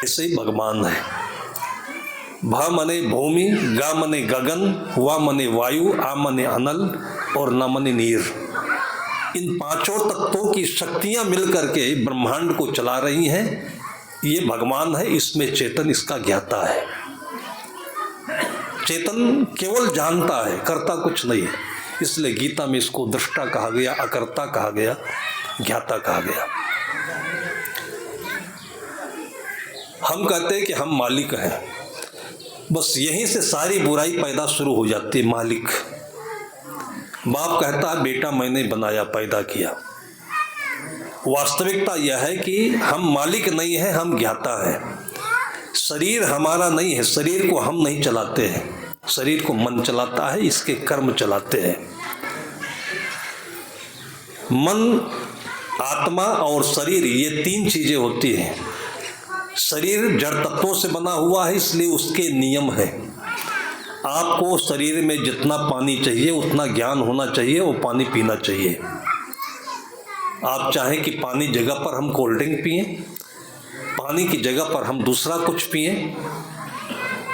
ऐसे ही भगवान है। भ मने भूमि, ग मने गगन, व मने वायु, आ मने अनल और न मने नीर। इन पांचों तत्वों की शक्तियां मिलकर के ब्रह्मांड को चला रही हैं। ये भगवान है, इसमें चेतन इसका ज्ञाता है। चेतन केवल जानता है, करता कुछ नहीं है। इसलिए गीता में इसको दृष्टा कहा गया, अकर्ता कहा गया, ज्ञाता कहा गया। हम कहते हैं कि हम मालिक हैं, बस यहीं से सारी बुराई पैदा शुरू हो जाती है। मालिक, बाप कहता है बेटा मैंने बनाया, पैदा किया। वास्तविकता यह है कि हम मालिक नहीं है, हम ज्ञाता है। शरीर हमारा नहीं है, शरीर को हम नहीं चलाते हैं, शरीर को मन चलाता है, इसके कर्म चलाते हैं। मन, आत्मा और शरीर, ये तीन चीजें होती हैं। शरीर जड़ तत्वों से बना हुआ है, इसलिए उसके नियम है। आपको शरीर में जितना पानी चाहिए उतना ज्ञान होना चाहिए, वो पानी पीना चाहिए। आप चाहें कि पानी जगह पर हम कोल्ड ड्रिंक पिएं, पानी की जगह पर हम दूसरा कुछ पिएं,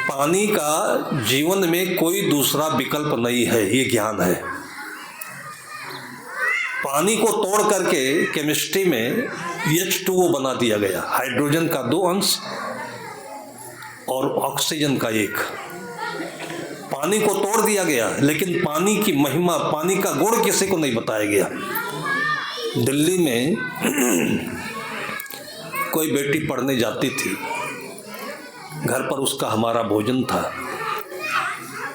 पानी का जीवन में कोई दूसरा विकल्प नहीं है, ये ज्ञान है। पानी को तोड़ करके केमिस्ट्री में H2O बना दिया गया, हाइड्रोजन का 2 अंश और ऑक्सीजन का 1। पानी को तोड़ दिया गया, लेकिन पानी की महिमा, पानी का गुण किसी को नहीं बताया गया। दिल्ली में कोई बेटी पढ़ने जाती थी, घर पर उसका हमारा भोजन था,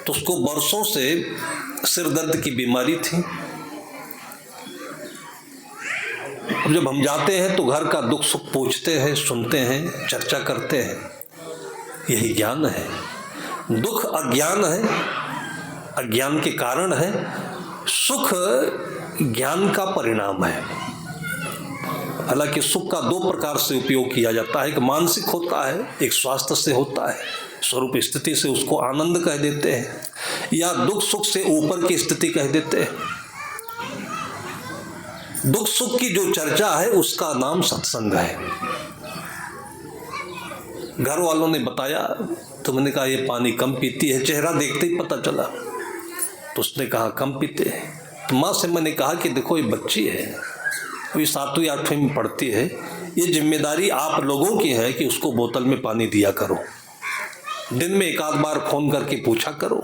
तो उसको बरसों से सिर दर्द की बीमारी थी। जब हम जाते हैं तो घर का दुख सुख पूछते हैं, सुनते हैं, चर्चा करते हैं। यही ज्ञान है। दुख अज्ञान है, अज्ञान के कारण है। सुख ज्ञान का परिणाम है। हालांकि सुख का 2 प्रकार से उपयोग किया जाता है। एक मानसिक होता है, एक स्वास्थ्य से होता है, स्वरूप स्थिति से उसको आनंद कह देते हैं, या दुख सुख से ऊपर की स्थिति कह देते हैं। दुख सुख की जो चर्चा है उसका नाम सत्संग है। घर वालों ने बताया तो मैंने कहा ये पानी कम पीती है, चेहरा देखते ही पता चला। तो उसने कहा कम पीते हैं। तो माँ से मैंने कहा कि देखो ये बच्ची है, अभी 7वीं 8वीं में पढ़ती है, ये जिम्मेदारी आप लोगों की है कि उसको बोतल में पानी दिया करो, दिन में 1 आध बार फोन करके पूछा करो।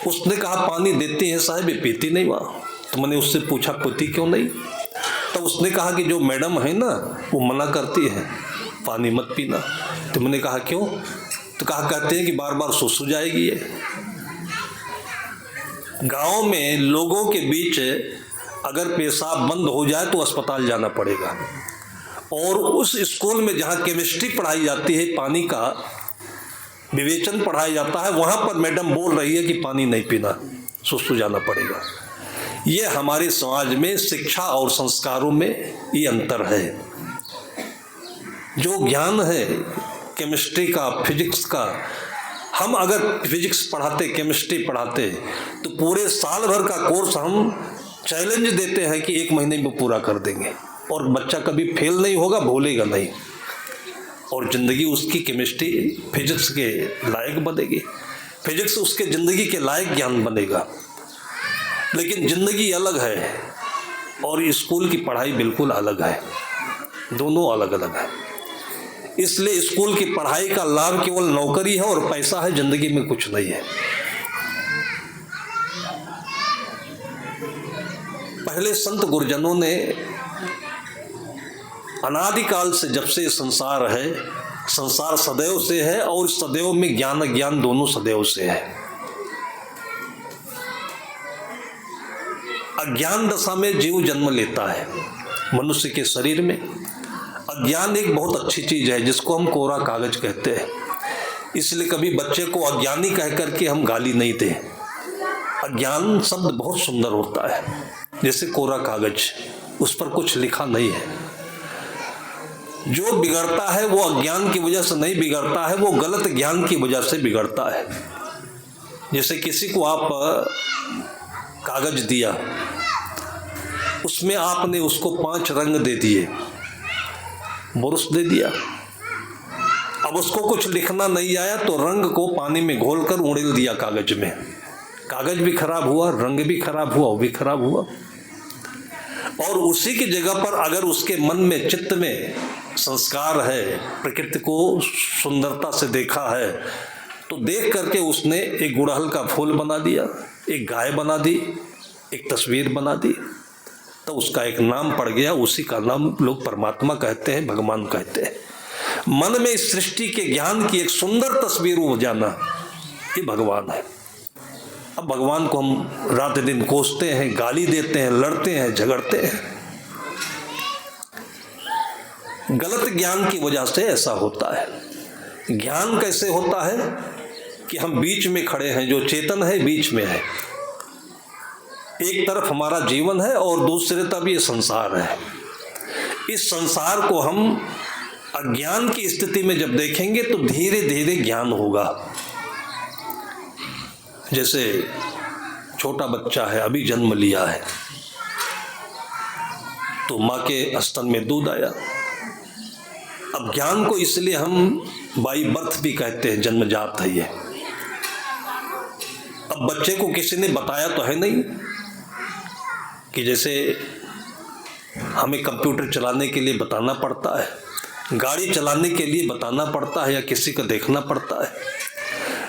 उसने कहा पानी देती है साहब, ये पीती नहीं वहाँ। तो मैंने उससे पूछा पीती क्यों नहीं? तो उसने कहा कि जो मैडम है ना वो मना करती है पानी मत पीना। तो मैंने कहा क्यों? तो कहा कहते हैं कि बार बार सुसु जाएगी ये। गांव में लोगों के बीच अगर पेशाब बंद हो जाए तो अस्पताल जाना पड़ेगा, और उस स्कूल में जहाँ केमिस्ट्री पढ़ाई जाती है, पानी का विवेचन पढ़ाया जाता है, वहां पर मैडम बोल रही है कि पानी नहीं पीना, सुसु जाना पड़ेगा। ये हमारे समाज में शिक्षा और संस्कारों में ये अंतर है। जो ज्ञान है केमिस्ट्री का, फिजिक्स का, हम अगर फिजिक्स पढ़ाते, केमिस्ट्री पढ़ाते तो पूरे साल भर का कोर्स हम चैलेंज देते हैं कि 1 महीने में पूरा कर देंगे, और बच्चा कभी फेल नहीं होगा, भूलेगा नहीं, और ज़िंदगी उसकी केमिस्ट्री फिजिक्स के लायक बनेगी, फिजिक्स उसके ज़िंदगी के लायक ज्ञान बनेगा। लेकिन ज़िंदगी अलग है और स्कूल की पढ़ाई बिल्कुल अलग है, दोनों अलग अलग है। इसलिए स्कूल की पढ़ाई का लाभ केवल नौकरी है और पैसा है, ज़िंदगी में कुछ नहीं है। पहले संत गुरुजनों ने अनादिकाल से, जब से संसार है, संसार सदैव से है, और सदैव में ज्ञान अज्ञान दोनों सदैव से है। अज्ञान दशा में जीव जन्म लेता है मनुष्य के शरीर में। अज्ञान एक बहुत अच्छी चीज है जिसको हम कोरा कागज कहते हैं, इसलिए कभी बच्चे को अज्ञानी कह करके हम गाली नहीं दें। अज्ञान शब्द बहुत सुंदर होता है, जैसे कोरा कागज, उस पर कुछ लिखा नहीं है। जो बिगड़ता है वो अज्ञान की वजह से नहीं बिगड़ता है, वो गलत ज्ञान की वजह से बिगड़ता है। जैसे किसी को आप कागज दिया, उसमें आपने उसको 5 रंग दे दिए, बुरुश दे दिया। अब उसको कुछ लिखना नहीं आया तो रंग को पानी में घोलकर उड़ेल दिया कागज में। कागज भी खराब हुआ, रंग भी खराब हुआ, वो भी खराब हुआ। और उसी की जगह पर अगर उसके मन में, चित्त में संस्कार है, प्रकृति को सुंदरता से देखा है, तो देख करके उसने एक गुड़हल का फूल बना दिया, एक गाय बना दी, एक तस्वीर बना दी, तो उसका एक नाम पड़ गया। उसी का नाम लोग परमात्मा कहते हैं, भगवान कहते हैं। मन में इस सृष्टि के ज्ञान की एक सुंदर तस्वीर हो जाना, ये भगवान है। अब भगवान को हम रात दिन कोसते हैं, गाली देते हैं, लड़ते हैं, झगड़ते हैं। गलत ज्ञान की वजह से ऐसा होता है। ज्ञान कैसे होता है कि हम बीच में खड़े हैं, जो चेतन है बीच में है। एक तरफ हमारा जीवन है और दूसरी तरफ ये संसार है। इस संसार को हम अज्ञान की स्थिति में जब देखेंगे तो धीरे धीरे ज्ञान होगा। जैसे छोटा बच्चा है, अभी जन्म लिया है, तो माँ के स्तन में दूध आया। अब ज्ञान को इसलिए हम बाई बर्थ भी कहते हैं, जन्मजात है ये। अब बच्चे को किसी ने बताया तो है नहीं कि जैसे हमें कंप्यूटर चलाने के लिए बताना पड़ता है, गाड़ी चलाने के लिए बताना पड़ता है, या किसी को देखना पड़ता है।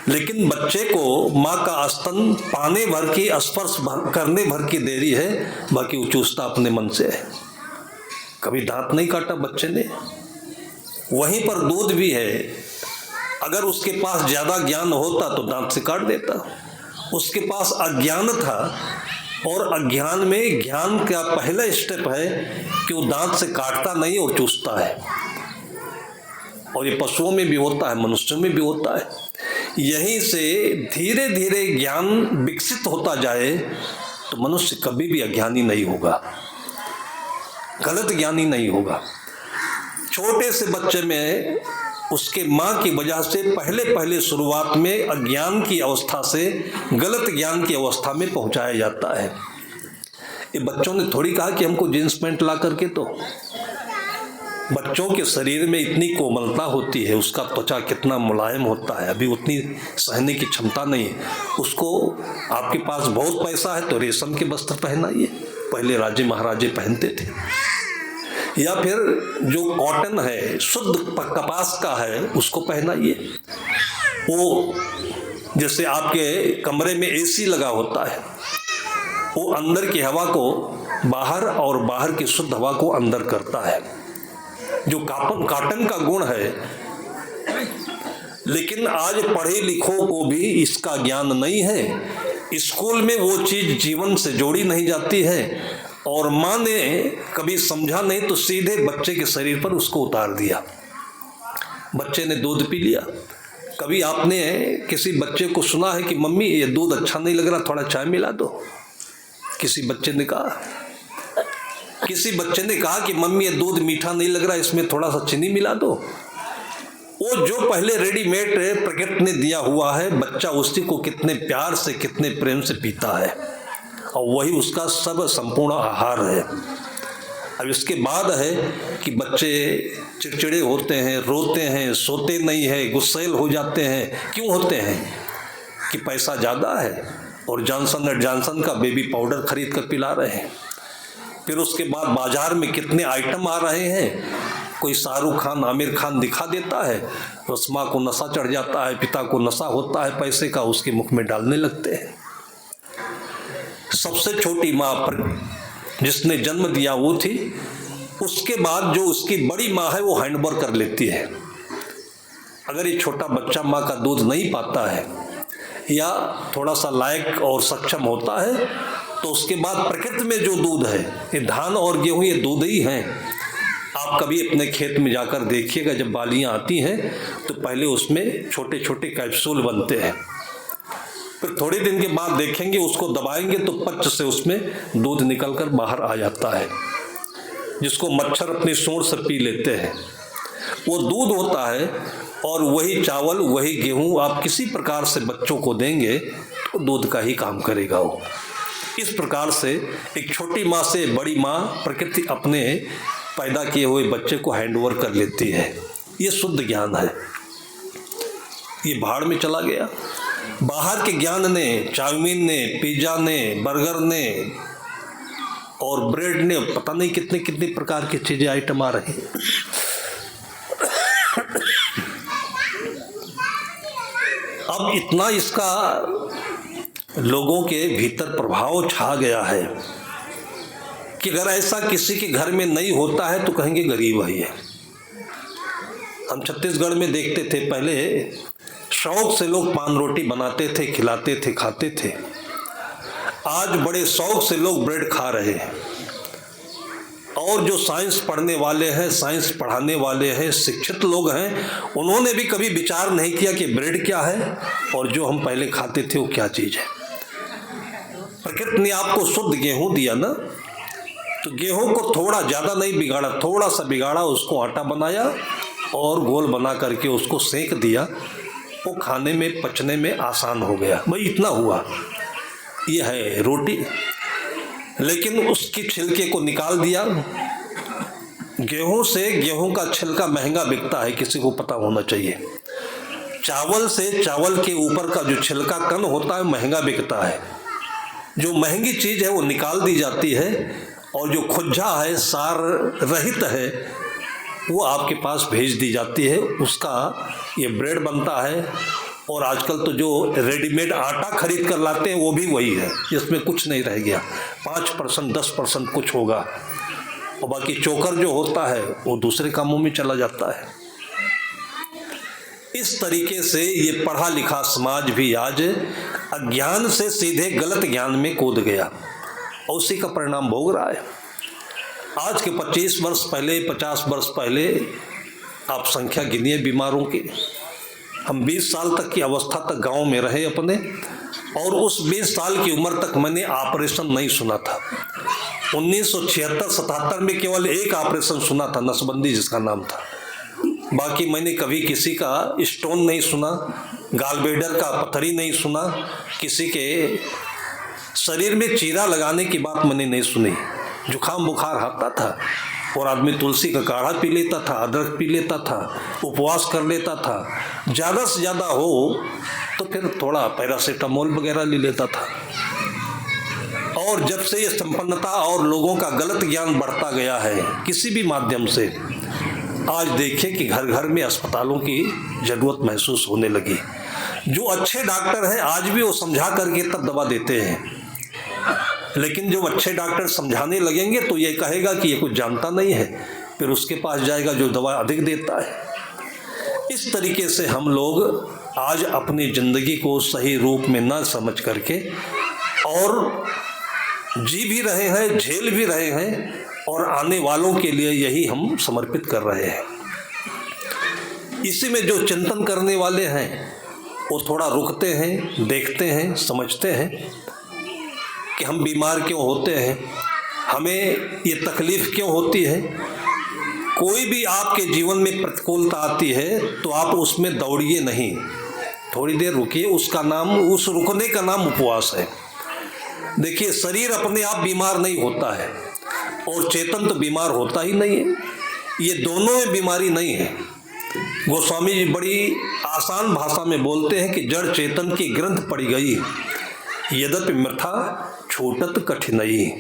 लेकिन बच्चे को माँ का स्तन पाने भर की, स्पर्श करने भर की देरी है, बाकी वो चूसता अपने मन से है। कभी दांत नहीं काटा बच्चे ने। वहीं पर दूध भी है, अगर उसके पास ज्यादा ज्ञान होता तो दांत से काट देता। उसके पास अज्ञान था, और अज्ञान में ज्ञान का पहला स्टेप है कि वो दांत से काटता नहीं और चूसता है। और ये पशुओं में भी होता है, मनुष्यों में भी होता है। यहीं से धीरे धीरे ज्ञान विकसित होता जाए तो मनुष्य कभी भी अज्ञानी नहीं होगा, गलत ज्ञानी नहीं होगा। छोटे से बच्चे में उसके माँ की वजह से पहले शुरुआत में अज्ञान की अवस्था से गलत ज्ञान की अवस्था में पहुंचाया जाता है। ये बच्चों ने थोड़ी कहा कि हमको जींस पैंट ला करके, तो बच्चों के शरीर में इतनी कोमलता होती है, उसका त्वचा कितना मुलायम होता है, अभी उतनी सहने की क्षमता नहीं है उसको। आपके पास बहुत पैसा है तो रेशम के वस्त्र पहनाइए, पहले राजे महाराजे पहनते थे। या फिर जो कॉटन है, शुद्ध कपास का है, उसको पहनाइए। वो जैसे आपके कमरे में एसी लगा होता है, वो अंदर की हवा को बाहर और बाहर की शुद्ध हवा को अंदर करता है, जो कॉटन का गुण है। लेकिन आज पढ़े लिखों को भी इसका ज्ञान नहीं है। स्कूल में वो चीज जीवन से जोड़ी नहीं जाती है, और माँ ने कभी समझा नहीं तो सीधे बच्चे के शरीर पर उसको उतार दिया। बच्चे ने दूध पी लिया। कभी आपने किसी बच्चे को सुना है कि मम्मी ये दूध अच्छा नहीं लग रहा, थोड़ा चाय मिला दो? किसी बच्चे ने कहा? किसी बच्चे ने कहा कि मम्मी ये दूध मीठा नहीं लग रहा, इसमें थोड़ा सा चीनी मिला दो? वो जो पहले रेडीमेड प्रकृति ने दिया हुआ है, बच्चा उसी को कितने प्यार से, कितने प्रेम से पीता है, और वही उसका सब संपूर्ण आहार है। अब इसके बाद है कि बच्चे चिड़चिड़े होते हैं, रोते हैं, सोते नहीं है, गुस्सैल हो जाते हैं। क्यों होते हैं? कि पैसा ज़्यादा है और जॉनसन एंड जॉनसन का बेबी पाउडर खरीद कर पिला रहे हैं। फिर उसके बाद बाजार में कितने आइटम आ रहे हैं, कोई शाहरुख खान, आमिर खान दिखा देता है, उस माँ को नशा चढ़ जाता है, पिता को नशा होता है पैसे का, उसके मुख में डालने लगते हैं। सबसे छोटी माँ पर जिसने जन्म दिया वो थी, उसके बाद जो उसकी बड़ी माँ है वो हैंडओवर कर लेती है। अगर ये छोटा बच्चा माँ का दूध नहीं पाता है या थोड़ा सा लायक और सक्षम होता है, तो उसके बाद प्रकृति में जो दूध है, ये धान और गेहूं, ये दूध ही हैं। आप कभी अपने खेत में जाकर देखिएगा, जब बालियां आती हैं तो पहले उसमें छोटे छोटे कैप्सूल बनते हैं, फिर थोड़े दिन के बाद देखेंगे उसको दबाएंगे तो पच से उसमें दूध निकलकर बाहर आ जाता है, जिसको मच्छर अपनी सूंड से पी लेते हैं। वो दूध होता है। और वही चावल, वही गेहूं आप किसी प्रकार से बच्चों को देंगे तो दूध का ही काम करेगा वो। इस प्रकार से एक छोटी माँ से बड़ी माँ प्रकृति अपने पैदा किए हुए बच्चे को हैंडओवर कर लेती है। ये शुद्ध ज्ञान है। ये भाड़ में चला गया। बाहर के ज्ञान ने, चाउमीन ने, पिज्जा ने, बर्गर ने और ब्रेड ने, पता नहीं कितने कितने प्रकार की चीजें आइटम आ रही हैं। अब इतना इसका लोगों के भीतर प्रभाव छा गया है कि अगर ऐसा किसी के घर में नहीं होता है तो कहेंगे गरीब है। हम छत्तीसगढ़ में देखते थे, पहले शौक से लोग पान रोटी बनाते थे, खिलाते थे, खाते थे। आज बड़े शौक से लोग ब्रेड खा रहे हैं। और जो साइंस पढ़ने वाले हैं, साइंस पढ़ाने वाले हैं, शिक्षित लोग हैं, उन्होंने भी कभी विचार नहीं किया कि ब्रेड क्या है और जो हम पहले खाते थे वो क्या चीज़ है। प्रकृति ने आपको शुद्ध गेहूं दिया ना, तो गेहूं को थोड़ा ज़्यादा नहीं बिगाड़ा, थोड़ा सा बिगाड़ा, उसको आटा बनाया और गोल बना करके उसको सेंक दिया। वो खाने में, पचने में आसान हो गया। भाई इतना हुआ। ये है रोटी। लेकिन उसकी छिलके को निकाल दिया। गेहूं से गेहूं का छिलका महंगा बिकता है, किसी को पता होना चाहिए। चावल से चावल के ऊपर का जो छिलका कण होता है महंगा बिकता है। जो महंगी चीज़ है वो निकाल दी जाती है और जो खुज्जा है, सार रहित है, वो आपके पास भेज दी जाती है। उसका ये ब्रेड बनता है। और आजकल तो जो रेडीमेड आटा खरीद कर लाते हैं वो भी वही है, जिसमें कुछ नहीं रह गया। 5% 10% कुछ होगा और बाकी चोकर जो होता है वो दूसरे कामों में चला जाता है। इस तरीके से ये पढ़ा लिखा समाज भी आज अज्ञान से सीधे गलत ज्ञान में कूद गया और उसी का परिणाम भोग रहा है। आज के 25 वर्ष पहले, 50 वर्ष पहले आप संख्या गिनिए बीमारों की। हम 20 साल तक की अवस्था तक गांव में रहे अपने, और उस 20 साल की उम्र तक मैंने ऑपरेशन नहीं सुना था। 1976-77 में केवल एक ऑपरेशन सुना था, नसबंदी जिसका नाम था। बाकी मैंने कभी किसी का स्टोन नहीं सुना, गॉलब्लैडर का पथरी नहीं सुना, किसी के शरीर में चीरा लगाने की बात मैंने नहीं सुनी। जुकाम बुखार आता था और आदमी तुलसी का काढ़ा पी लेता था, अदरक पी लेता था, उपवास कर लेता था। ज़्यादा से ज़्यादा हो तो फिर थोड़ा पैरासीटामोल वगैरह ले लेता था। और जब से ये संपन्नता और लोगों का गलत ज्ञान बढ़ता गया है किसी भी माध्यम से, आज देखिए कि घर घर में अस्पतालों की ज़रूरत महसूस होने लगी। जो अच्छे डॉक्टर हैं आज भी वो समझा करके तब दवा देते हैं, लेकिन जो अच्छे डॉक्टर समझाने लगेंगे तो ये कहेगा कि ये कुछ जानता नहीं है, फिर उसके पास जाएगा जो दवा अधिक देता है। इस तरीके से हम लोग आज अपनी ज़िंदगी को सही रूप में न समझ करके और जी भी रहे हैं, झेल भी रहे हैं और आने वालों के लिए यही हम समर्पित कर रहे हैं। इसी में जो चिंतन करने वाले हैं वो थोड़ा रुकते हैं, देखते हैं, समझते हैं कि हम बीमार क्यों होते हैं, हमें ये तकलीफ़ क्यों होती है। कोई भी आपके जीवन में प्रतिकूलता आती है तो आप उसमें दौड़िए नहीं, थोड़ी देर रुकिए। उसका नाम, उस रुकने का नाम उपवास है। देखिए, शरीर अपने आप बीमार नहीं होता है और चेतन तो बीमार होता ही नहीं है। ये दोनों में बीमारी नहीं है। गोस्वामी जी बड़ी आसान भाषा में बोलते हैं कि जड़ चेतन की ग्रंथ पड़ी गई, यद्यपि मृथा छूटत कठिनाई।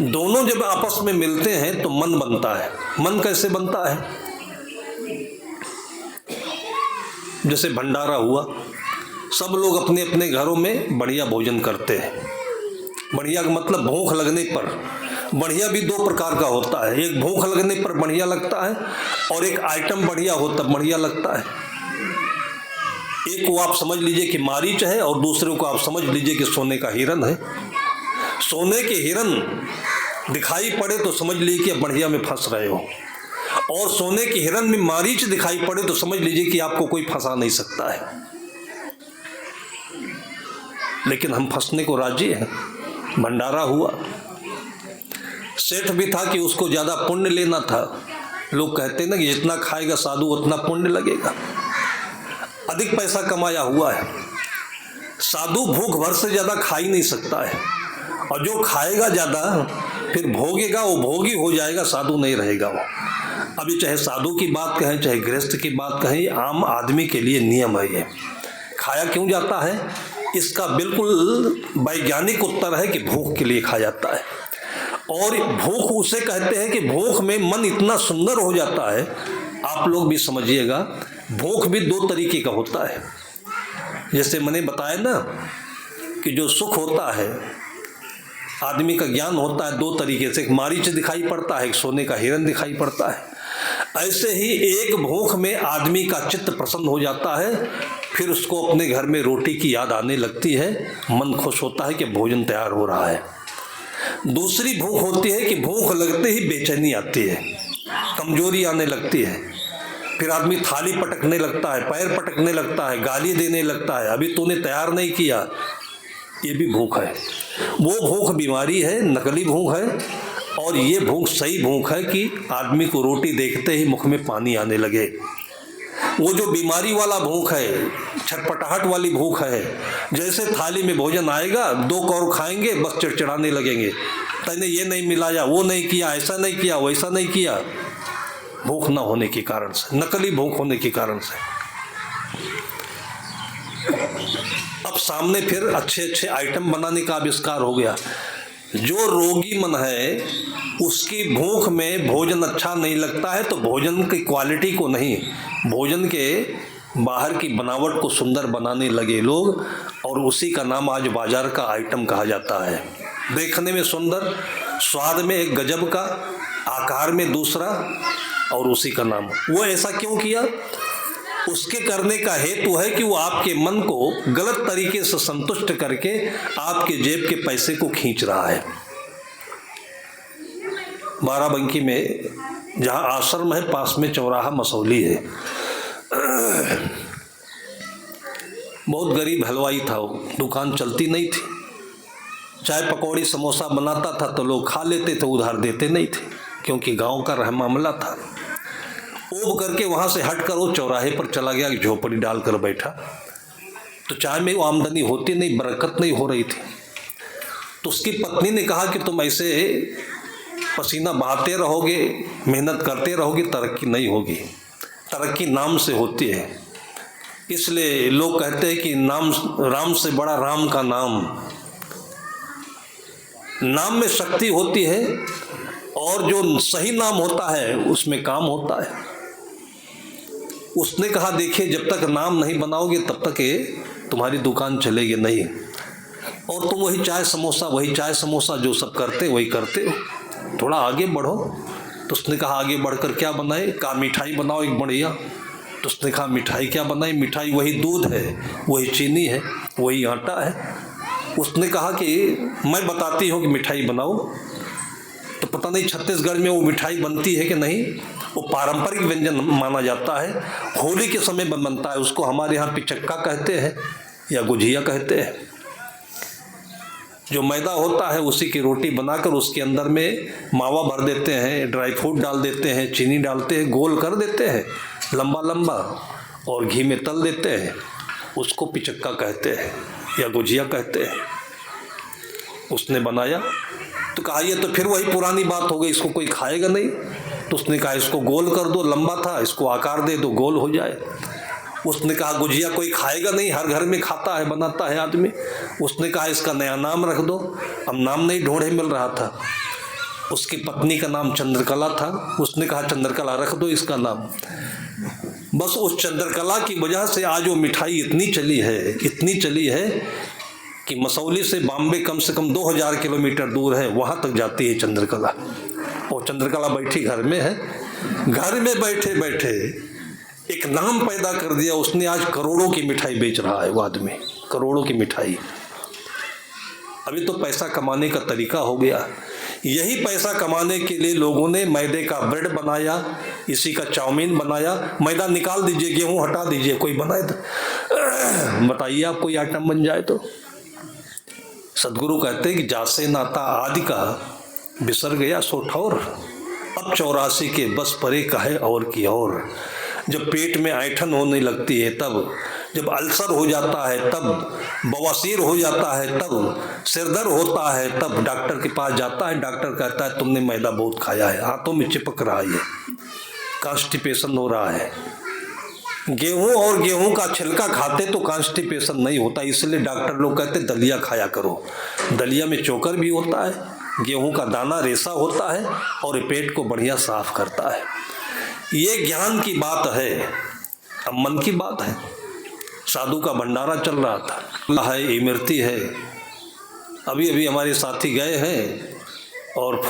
दोनों जब आपस में मिलते हैं तो मन बनता है। मन कैसे बनता है? जैसे भंडारा हुआ, सब लोग अपने अपने घरों में बढ़िया भोजन करते हैं। बढ़िया का मतलब भूख लगने पर। बढ़िया भी दो प्रकार का होता है, एक भूख लगने पर बढ़िया लगता है और एक आइटम बढ़िया हो तब बढ़िया लगता है। एक को आप समझ लीजिए कि मारीच है और दूसरे को आप समझ लीजिए कि सोने का हिरन है। सोने के हिरन दिखाई पड़े तो समझ लीजिए कि बढ़िया में फंस रहे हो, और सोने के हिरन में मारीच दिखाई पड़े तो समझ लीजिए कि आपको कोई फंसा नहीं सकता है। लेकिन हम फंसने को राजी हैं। भंडारा हुआ, सेठ भी था कि उसको ज़्यादा पुण्य लेना था। लोग कहते हैं ना कि जितना खाएगा साधु उतना पुण्य लगेगा। अधिक पैसा कमाया हुआ है। साधु भूख भर से ज़्यादा खा ही नहीं सकता है। और जो खाएगा ज़्यादा फिर भोगेगा, वो भोगी हो जाएगा, साधु नहीं रहेगा वो। अभी चाहे साधु की बात कहें चाहे गृहस्थ की बात कहें, आम आदमी के लिए नियम है ये। खाया क्यों जाता है, इसका बिल्कुल वैज्ञानिक उत्तर है कि भूख के लिए खाया जाता है। और भूख उसे कहते हैं कि भूख में मन इतना सुंदर हो जाता है। आप लोग भी समझिएगा, भूख भी दो तरीके का होता है। जैसे मैंने बताया ना कि जो सुख होता है, आदमी का ज्ञान होता है दो तरीके से, एक मारीच दिखाई पड़ता है, एक सोने का हिरन दिखाई पड़ता है। ऐसे ही एक भूख में आदमी का चित्त प्रसन्न हो जाता है, फिर उसको अपने घर में रोटी की याद आने लगती है, मन खुश होता है कि भोजन तैयार हो रहा है। दूसरी भूख होती है कि भूख लगते ही बेचैनी आती है, कमजोरी आने लगती है, फिर आदमी थाली पटकने लगता है, पैर पटकने लगता है, गाली देने लगता है, अभी तूने तैयार नहीं किया। ये भी भूख है। वो भूख बीमारी है, नकली भूख है। और ये भूख सही भूख है कि आदमी को रोटी देखते ही मुख में पानी आने लगे। वो जो बीमारी वाला भूख है, छटपटाहट वाली भूख है, जैसे थाली में भोजन आएगा, दो कौर खाएंगे बस चिड़चिड़ाने लगेंगे, तूने ये नहीं मिलाया, वो नहीं किया, ऐसा नहीं किया, वैसा नहीं किया। भूख ना होने के कारण से, नकली भूख होने के कारण से। अब सामने फिर अच्छे अच्छे आइटम बनाने का आविष्कार हो गया। जो रोगी मन है उसकी भूख में भोजन अच्छा नहीं लगता है, तो भोजन की क्वालिटी को नहीं, भोजन के बाहर की बनावट को सुंदर बनाने लगे लोग, और उसी का नाम आज बाजार का आइटम कहा जाता है। देखने में सुंदर, स्वाद में एक गजब का, आकार में दूसरा, और उसी का नाम। वो ऐसा क्यों किया? उसके करने का हेतु है कि वो आपके मन को गलत तरीके से संतुष्ट करके आपके जेब के पैसे को खींच रहा है। बाराबंकी में जहाँ आश्रम है, पास में चौराहा मसौली है। बहुत गरीब हलवाई था वो, दुकान चलती नहीं थी। चाय पकौड़ी समोसा बनाता था तो लोग खा लेते थे, उधार देते नहीं थे, क्योंकि गांव का रह मामला था। ऊब करके वहाँ से हट कर वो चौराहे पर चला गया, झोपड़ी डालकर बैठा। तो चाय में वो आमदनी होती नहीं, बरकत नहीं हो रही थी। तो उसकी पत्नी ने कहा कि तुम ऐसे पसीना बहाते रहोगे, मेहनत करते रहोगे, तरक्की नहीं होगी। तरक्की नाम से होती है। इसलिए लोग कहते हैं कि नाम, राम से बड़ा राम का नाम। नाम में शक्ति होती है, और जो सही नाम होता है उसमें काम होता है। उसने कहा देखिए, जब तक नाम नहीं बनाओगे तब तक ये तुम्हारी दुकान चलेगी नहीं, और तुम वही चाय समोसा जो सब करते वही करते हो, थोड़ा आगे बढ़ो। तो उसने कहा आगे बढ़कर क्या बनाए? कहा मिठाई बनाओ एक बढ़िया। तो उसने कहा मिठाई क्या बनाए? मिठाई वही दूध है, वही चीनी है, वही आटा है। उसने कहा कि मैं बताती हूँ कि मिठाई बनाओ। तो पता नहीं छत्तीसगढ़ में वो मिठाई बनती है कि नहीं, वो पारंपरिक व्यंजन माना जाता है, होली के समय बनता है। उसको हमारे यहाँ पिचक्का कहते हैं या गुझिया कहते हैं। जो मैदा होता है उसी की रोटी बनाकर उसके अंदर में मावा भर देते हैं, ड्राई फ्रूट डाल देते हैं, चीनी डालते हैं, गोल कर देते हैं लंबा लंबा, और घी में तल देते हैं। उसको पिचक्का कहते हैं या गुझिया कहते हैं। उसने बनाया तो कहा ये तो फिर वही पुरानी बात हो गई, इसको कोई खाएगा नहीं। तो उसने कहा इसको गोल कर दो, लंबा था, इसको आकार दे दो, गोल हो जाए। उसने कहा गुजिया कोई खाएगा नहीं, हर घर में खाता है, बनाता है आदमी। उसने कहा इसका नया नाम रख दो। अब नाम नहीं ढूंढे मिल रहा था। उसकी पत्नी का नाम चंद्रकला था। उसने कहा चंद्रकला रख दो इसका नाम। बस उस चंद्रकला की वजह से आज वो मिठाई इतनी चली है कि मसौली से बॉम्बे कम से कम 2000 किलोमीटर दूर है, वहाँ तक जाती है चंद्रकला। और चंद्रकला बैठी घर में है, घर में बैठे बैठे एक नाम पैदा कर दिया उसने। आज करोड़ों की मिठाई बेच रहा है वो आदमी, करोड़ों की मिठाई। अभी तो पैसा कमाने का तरीका हो गया। यही पैसा कमाने के लिए लोगों ने मैदे का ब्रेड बनाया, इसी का चाउमीन बनाया। मैदा निकाल दीजिए, गेहूं हटा दीजिए, कोई बनाए तो बताइए आप कोई आइटम बन जाए तो। सदगुरु कहते हैं कि जासे नाता आदि का बिसर गया सो ठौर, अब 84 के बस परे कहे और की और। जब पेट में ऐंठन होने लगती है तब जब अल्सर हो जाता है तब, बवासीर हो जाता है तब, सिरदर्द होता है तब डॉक्टर के पास जाता है। डॉक्टर कहता है तुमने मैदा बहुत खाया है, हाथों में चिपक रहा है, कॉन्स्टिपेशन हो रहा है। गेहूं और गेहूं का छिलका खाते तो कॉन्स्टिपेशन नहीं होता, इसलिए डॉक्टर लोग कहते दलिया खाया करो। दलिया में चोकर भी होता है, गेहूं का दाना रेशा होता है और ये पेट को बढ़िया साफ करता है। ये ज्ञान की बात है। अब मन की बात है। साधु का भंडारा चल रहा था, है इमरती है। अभी अभी हमारे साथी गए हैं और